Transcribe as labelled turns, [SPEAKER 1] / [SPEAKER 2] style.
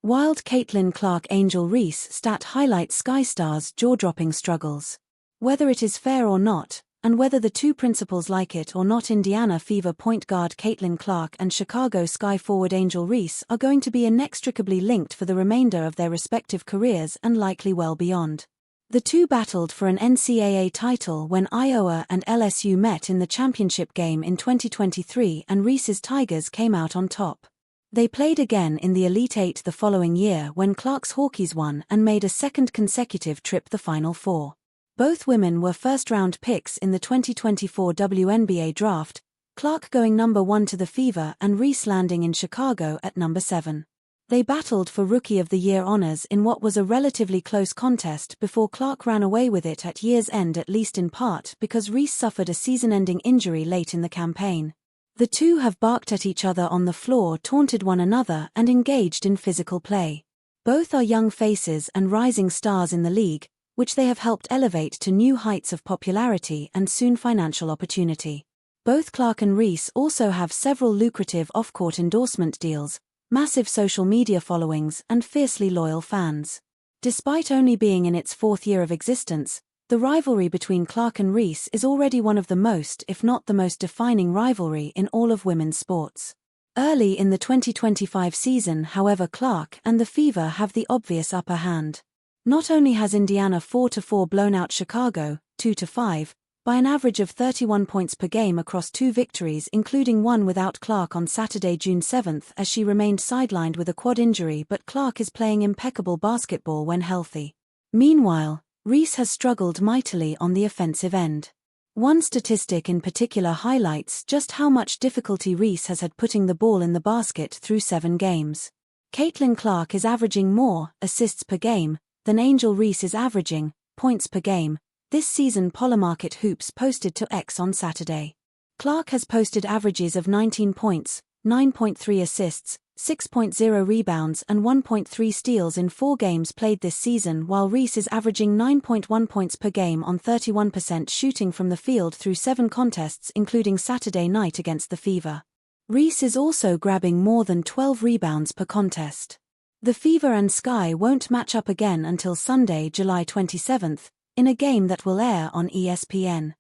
[SPEAKER 1] Wild Caitlin Clark Angel Reese stat highlights Sky Stars' jaw-dropping struggles. Whether it is fair or not, and whether the two principals like it or not, Indiana Fever point guard Caitlin Clark and Chicago Sky forward Angel Reese are going to be inextricably linked for the remainder of their respective careers and likely well beyond. The two battled for an NCAA title when Iowa and LSU met in the championship game in 2023, and Reese's Tigers came out on top. They played again in the Elite Eight the following year when Clark's Hawkeyes won and made a second consecutive trip the Final Four. Both women were first-round picks in the 2024 WNBA draft, Clark going number 1 to the Fever and Reese landing in Chicago at number 7. They battled for Rookie of the Year honors in what was a relatively close contest before Clark ran away with it at year's end, at least in part because Reese suffered a season-ending injury late in the campaign. The two have barked at each other on the floor, taunted one another, and engaged in physical play. Both are young faces and rising stars in the league, which they have helped elevate to new heights of popularity and soon financial opportunity. Both Clark and Reese also have several lucrative off-court endorsement deals, massive social media followings, and fiercely loyal fans. Despite only being in its 4th year of existence, the rivalry between Clark and Reese is already one of the most, if not the most defining rivalry in all of women's sports. Early in the 2025 season, however, Clark and the Fever have the obvious upper hand. Not only has Indiana 4-4 blown out Chicago, 2-5, by an average of 31 points per game across 2 victories, including one without Clark on Saturday, June 7, as she remained sidelined with a quad injury, but Clark is playing impeccable basketball when healthy. Meanwhile, Reese has struggled mightily on the offensive end. One statistic in particular highlights just how much difficulty Reese has had putting the ball in the basket through 7 games. Caitlin Clark is averaging more assists per game than Angel Reese is averaging points per game this season, Polymarket Hoops posted to X on Saturday. Clark has posted averages of 19 points, 9.3 assists, 6.0 rebounds and 1.3 steals in 4 games played this season, while Reese is averaging 9.1 points per game on 31% shooting from the field through 7 contests, including Saturday night against the Fever. Reese is also grabbing more than 12 rebounds per contest. The Fever and Sky won't match up again until Sunday, July 27, in a game that will air on ESPN.